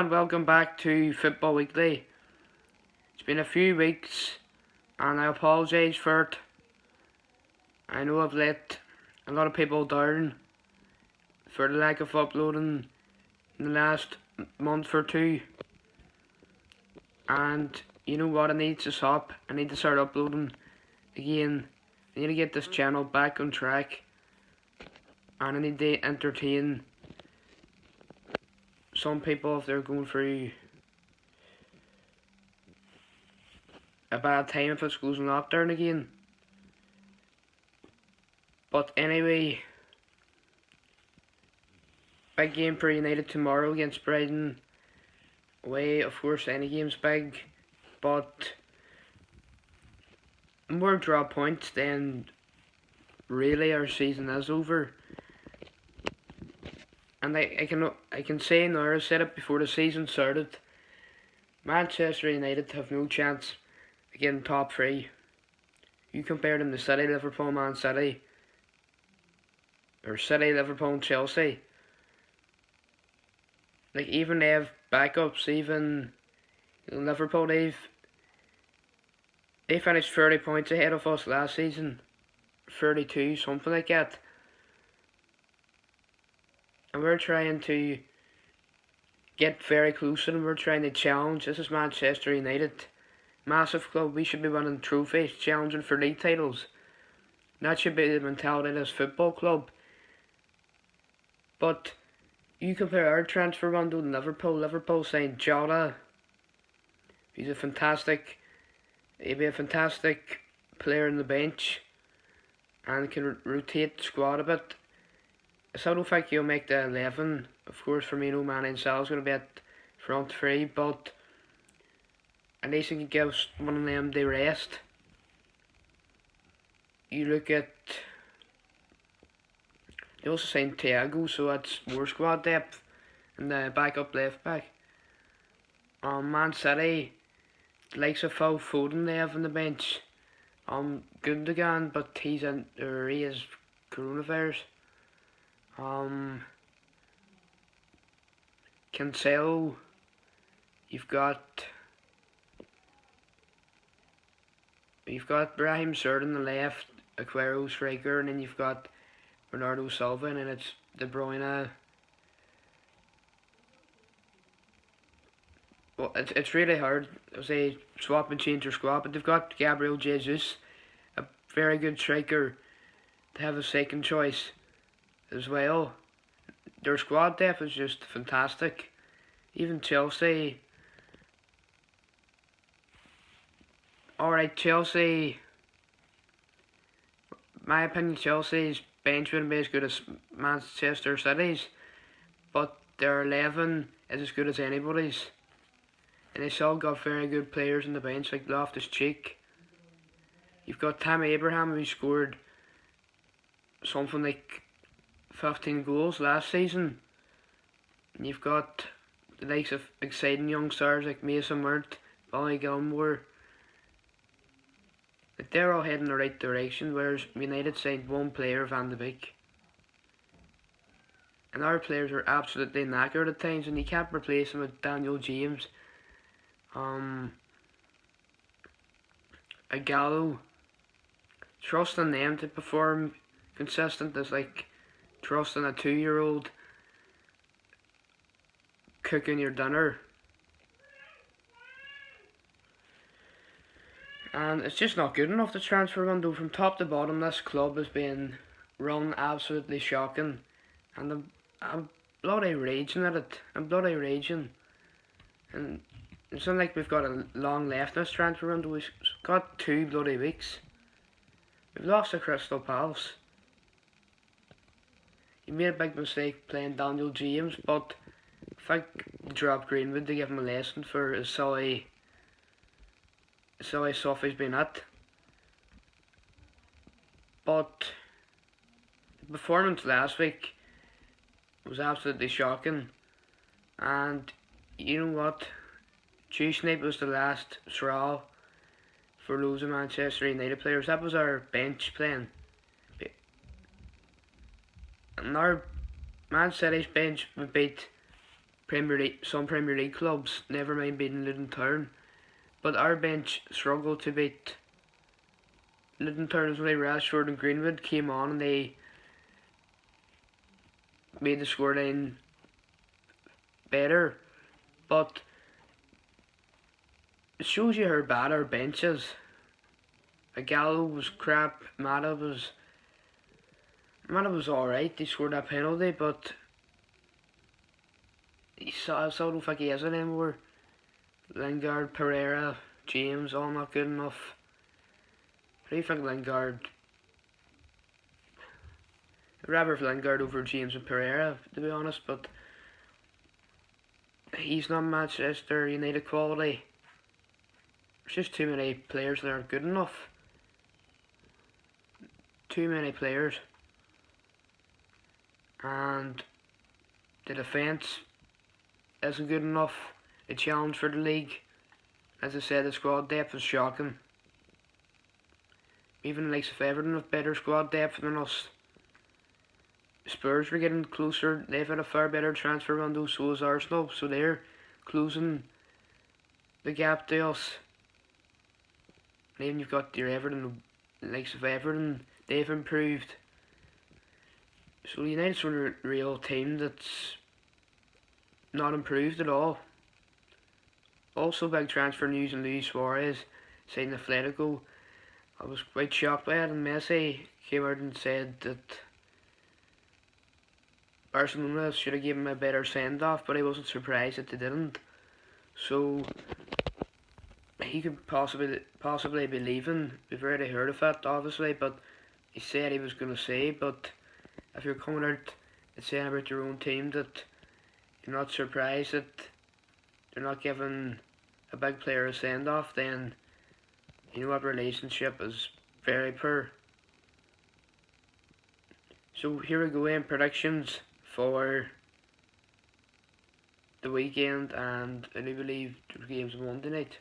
and welcome back to Football Weekly. It's been a few weeks and I apologise for it. I know I've let a lot of people down for the lack of uploading in the last month or two. And you know what, I need to stop. I need to start uploading again. I need to get this channel back on track. And I need to entertain some people if they're going through a bad time if it goes in lockdown again. But anyway, big game for United tomorrow against Brighton. Away, of course, any game's big, but more draw points, then really our season is over. And I can say now, I said it before the season started, Manchester United have no chance of getting top three. You compare them to City, Liverpool, Man City, or City, Liverpool and Chelsea. Like, even they have backups, even Liverpool, they finished 30 points ahead of us last season. 32, something like that. And we're trying to get very close and we're trying to challenge. This is Manchester United. Massive club, we should be winning trophies, challenging for league titles. That should be the mentality of this football club. But you compare our transfer window to Liverpool signed Jota. He'll be a fantastic player on the bench and can rotate the squad a bit. So I don't think he'll make the 11. Of course, Firmino, Mane and Salah's going to be at front three, but at least he can give one of them the rest. You look at, they also signed Thiago, so that's more squad depth and the backup left back. Man City, the likes of Phil Foden they have on the bench. Gundogan, but he has coronavirus. Cancelo, you've got Brahim Serd on the left, Aguero striker, and then you've got Bernardo Silva, and then it's De Bruyne. Well, it's really hard to say swap and change your squad, but they've got Gabriel Jesus, a very good striker, to have a second choice as well. Their squad depth is just fantastic. Even Chelsea. Alright, Chelsea. My opinion, Chelsea's bench wouldn't be as good as Manchester City's, but their 11 is as good as anybody's. And they still got very good players on the bench like Loftus-Cheek. You've got Tammy Abraham, who scored something like 15 goals last season. And you've got the likes of exciting young stars like Mason Mount, Billy Gilmore. Like, they're all heading in the right direction, whereas United signed one player, Van de Beek. And our players are absolutely knackered at times, and you can't replace them with Daniel James. A Gallo. Trusting them to perform consistent is like trusting a 2-year-old cooking your dinner. And it's just not good enough, the transfer window. From top to bottom, this club has been run absolutely shocking. And I'm bloody raging at it. I'm bloody raging. And it's not like we've got a long left in this transfer window. We've got 2 bloody weeks. We've lost to Crystal Palace. He made a big mistake playing Daniel James, but I think he dropped Greenwood to give him a lesson for his silly stuff he's been at. But the performance last week was absolutely shocking, and you know what? Tuesday night was the last straw for loads of Manchester United players. That was our bench playing. And our Man City's bench would beat some Premier League clubs, never mind beating Luton Town. But our bench struggled to beat Luton Town when Rashford and Greenwood came on and they made the scoreline better. But it shows you how bad our bench is. Gallo was crap, Mata was alright, he scored that penalty, but I still don't think he is it anymore. Lingard, Pereira, James, all not good enough. I do think Lingard, I'd rather have Lingard over James and Pereira, to be honest, but he's not Manchester United quality. There's just too many players that aren't good enough. Too many players. And the defence isn't good enough. The challenge for the league, as I said, the squad depth is shocking. Even the likes of Everton have better squad depth than us. Spurs were getting closer. They've had a far better transfer window, so has Arsenal. So they're closing the gap to us. And even you've got your Everton, the likes of Everton, they've improved. So United's a real team that's not improved at all. Also, big transfer news in Luis Suarez signing Atletico. I was quite shocked by it, and Messi came out and said that Barcelona should have given him a better send off, but he wasn't surprised that they didn't. So he could possibly be leaving. We've already heard of that, obviously, but he said he was going to say. But if you're coming out and saying about your own team that you're not surprised that they're not giving a big player a send off, then you know what relationship is very poor. So here we go in predictions for the weekend, and I do believe the game's Monday night.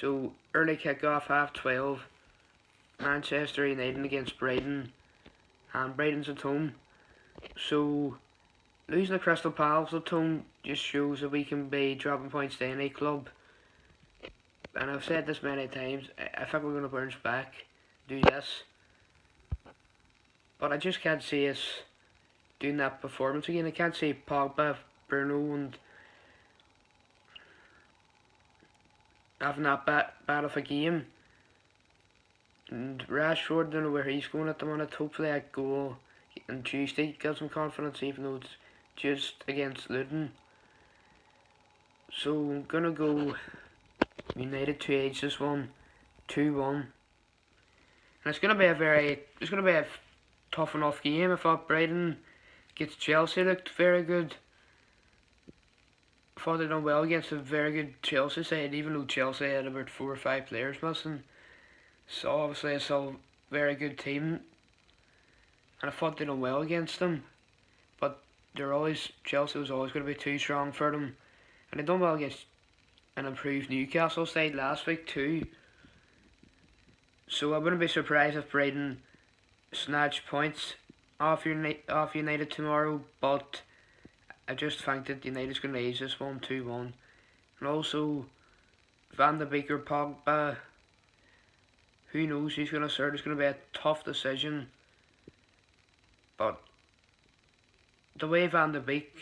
So early kick-off, 12:30, Manchester United against Brighton, and Brighton's at home. So losing to Crystal Palace at home just shows that we can be dropping points to any club. And I've said this many times, I think we're going to bounce back, do this. But I just can't see us doing that performance again. I can't see Pogba, Bruno and having that bad of a game. And Rashford, don't know where he's going at the minute. Hopefully that goal on Tuesday gives him confidence, even though it's just against Luton. So I'm going to go United to edge this one, 2-1. And it's going to be a tough enough game. I thought Brighton against Chelsea looked very good. I thought they done well against a very good Chelsea side, even though Chelsea had about 4 or 5 players missing. So obviously it's still a very good team. And I thought they done well against them. But Chelsea was always going to be too strong for them. And they done well against an improved Newcastle side last week too. So I wouldn't be surprised if Brighton snatch points off United tomorrow, but I just think that United's going to ace this one 2-1. And also Van de Beek or Pogba, who knows who's going to start. It's going to be a tough decision, but the way Van de Beek,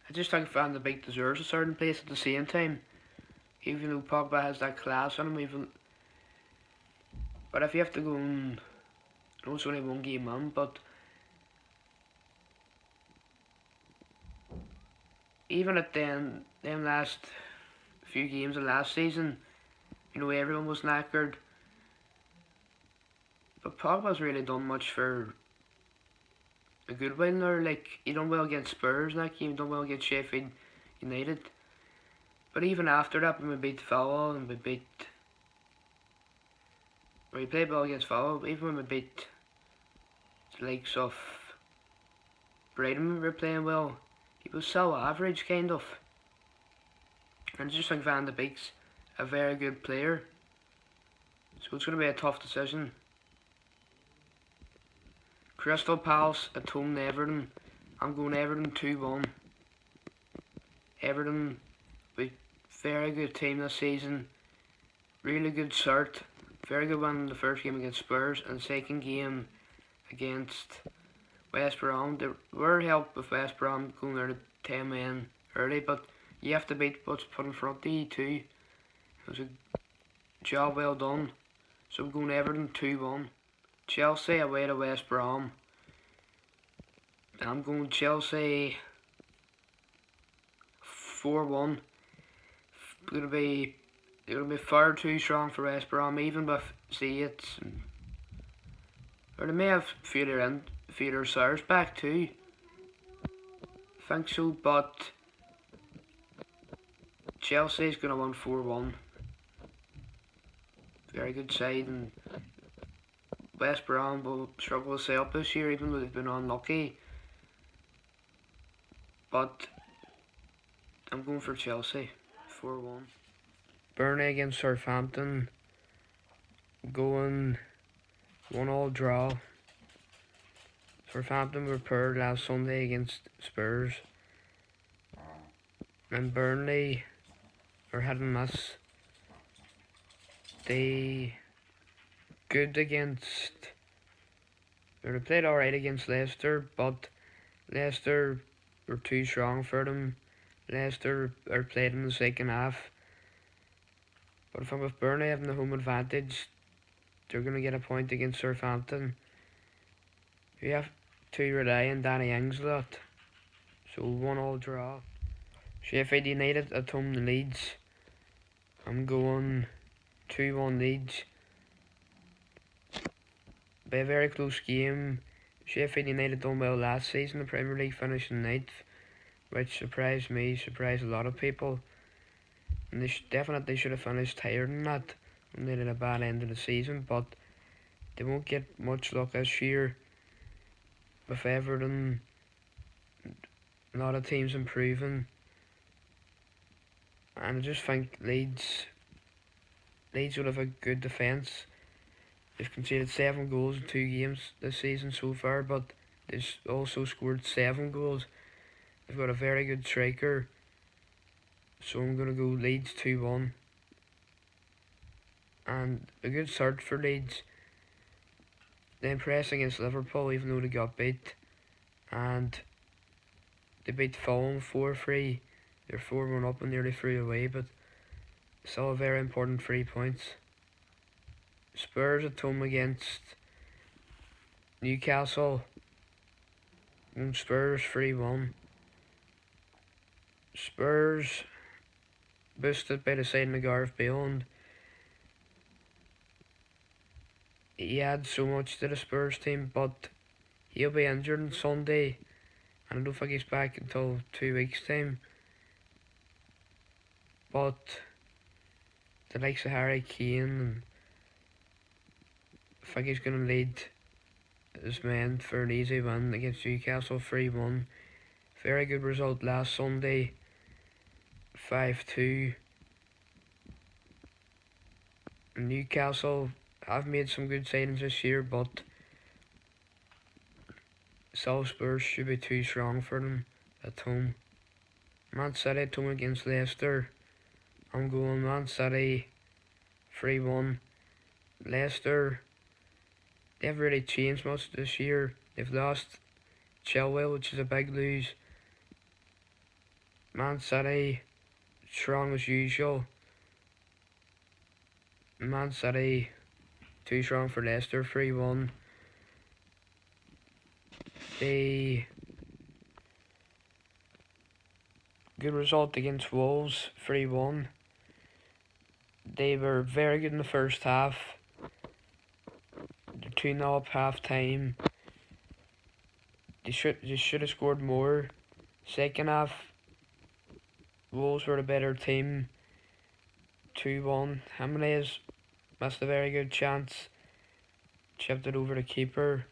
I just think Van de Beek deserves a certain place at the same time, even though Pogba has that class on him. But if you have to go on, I know it's only one game on, but even at them last few games of last season, you know, everyone was knackered. But Pogba's really done much for a good while now. Like, he done well against Spurs in that game, he done well against Sheffield United. But even after that, when we beat Villa and we played well against Villa, even when we beat the likes of Brighton, we were playing well. He was so average, kind of. And I just think Van de Beek's a very good player. So it's going to be a tough decision. Crystal Palace at home to Everton. I'm going Everton 2-1. Everton, we very good team this season. Really good start. Very good win in the first game against Spurs, and the second game against West Brom. They were helped with West Brom going there to 10 men early, but you have to beat what's put in front of you too. It was a job well done. So I'm going Everton 2-1. Chelsea away to West Brom. And I'm going Chelsea 4-1. It'll be far too strong for West Brom, even with Ziyech. Or they may have few of their stars back too. I think so, but Chelsea's going to win 4-1. Very good side, and West Brom will struggle to stay up this year, even though they've been unlucky. But I'm going for Chelsea 4-1. Burnley against Southampton, going 1-1 draw. Southampton were poor last Sunday against Spurs, and Burnley are hit and miss. They played alright against Leicester, but Leicester were too strong for them. Leicester are played in the second half. But if I'm with Burnley having the home advantage, they're going to get a point against Southampton. You have to rely on Danny Ings a lot. So 1-1 draw. Sheffield United at home to Leeds. I'm going 2-1 Leeds. By a very close game. Sheffield United done well last season in the Premier League, finishing 9th, which surprised me, surprised a lot of people. And they definitely should have finished higher than that when they did a bad end of the season, but they won't get much luck this year with Everton. A lot of teams improving, and I just think Leeds will have a good defence. They've conceded 7 goals in 2 games this season so far, but they've also scored 7 goals. They've got a very good striker, so I'm going to go Leeds 2-1. And a good start for Leeds. They impressed against Liverpool even though they got beat, and they beat Fulham 4-3. They're 4-1 up and nearly 3 away, but still a very important 3 points. Spurs at home against Newcastle. And Spurs 3-1. Spurs boosted by the signing of Gareth Bale, and he adds so much to the Spurs team, but he'll be injured on Sunday, and I don't think he's back until 2 weeks' time. But the likes of Harry Kane, and I think he's going to lead his men for an easy win against Newcastle 3-1. Very good result last Sunday, 5-2. Newcastle have made some good signings this year, but Spurs should be too strong for them at home. Man City at home against Leicester. I'm going Man City 3-1. Leicester, they haven't really changed much this year. They've lost Chilwell, which is a big lose. Man City, strong as usual. Man City, too strong for Leicester, 3-1. They good result against Wolves, 3-1. They were very good in the first half. They're 2-0 up half time. They should have scored more. Second half, Wolves were the better team. 2-1. Jimenez missed a very good chance. Chipped it over the keeper.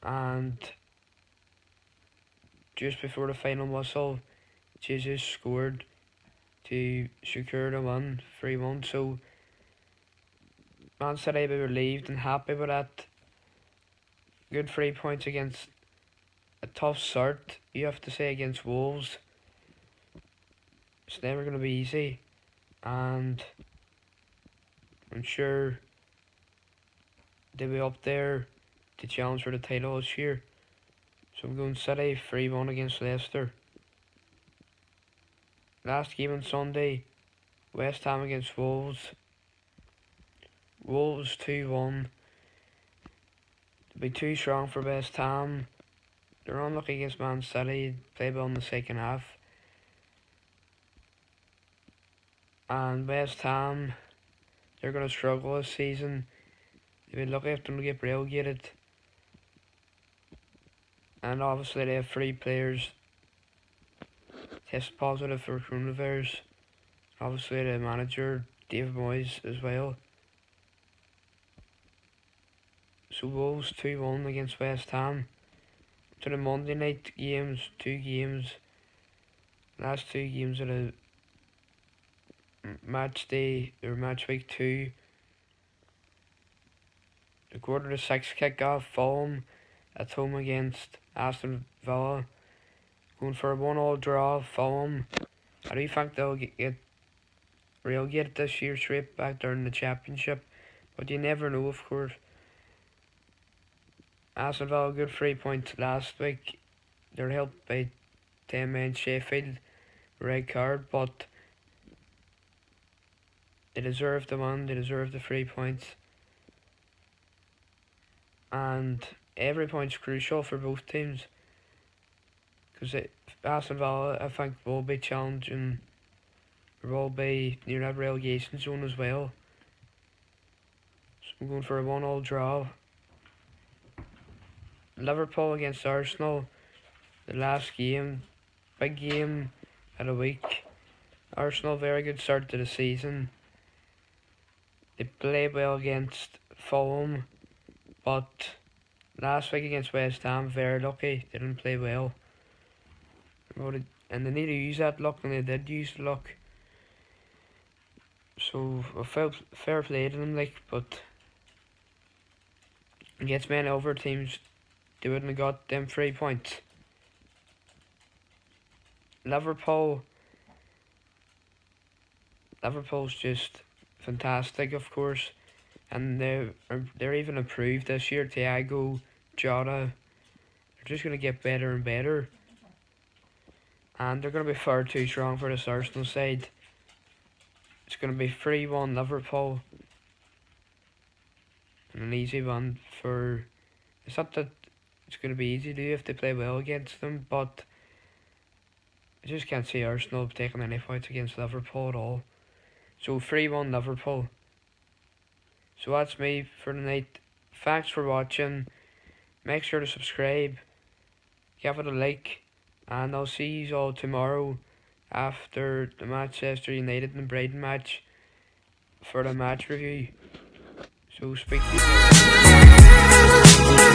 And just before the final whistle, Jesus scored to secure the win, 3-1. So Man City were relieved and happy with that. Good 3 points against a tough start, you have to say, against Wolves. It's never going to be easy, and I'm sure they'll be up there to challenge for the title this year. So I'm going City 3-1 against Leicester. Last game on Sunday, West Ham against Wolves. Wolves 2-1. They'll be too strong for West Ham. They're unlucky against Man City, played well in the second half. And West Ham, they're going to struggle this season. They'll be lucky if they don't get relegated. And obviously they have 3 players test positive for coronavirus. Obviously the manager, David Moyes, as well. So Wolves 2-1 against West Ham. To the Monday night games, 2 games. Last 2 games of the match day, or match week 2. The 1:45 kick-off, Fulham at home against Aston Villa. Going for a 1-1 draw, Fulham. I do think they'll get relegated this year straight back there in the Championship. But you never know, of course. Aston Villa got 3 points last week. They're helped by 10 men Sheffield, red card, but they deserve the win, they deserve the 3 points. And every point's crucial for both teams. Because Aston Villa, I think, will be challenging, will be near that relegation zone as well. So I'm going for a 1-1 draw. Liverpool against Arsenal, the last game, big game of the week. Arsenal, very good start to the season. They played well against Fulham, but last week against West Ham, very lucky, they didn't play well. And they need to use that luck, and they did use the luck. So, fair play to them, but against many other teams, they wouldn't have got them 3 points. Liverpool's just fantastic, of course, and they're even improved this year. Thiago, Jota, they're just going to get better and better, and they're going to be far too strong for this Arsenal side. It's going to be 3-1 Liverpool, and an easy one for. It's not that it's going to be easy to do if they play well against them, but I just can't see Arsenal taking any points against Liverpool at all. So 3-1 Liverpool. So that's me for tonight. Thanks for watching. Make sure to subscribe, give it a like, and I'll see you all tomorrow after the Manchester United and Brighton match for the match review. So speak to you.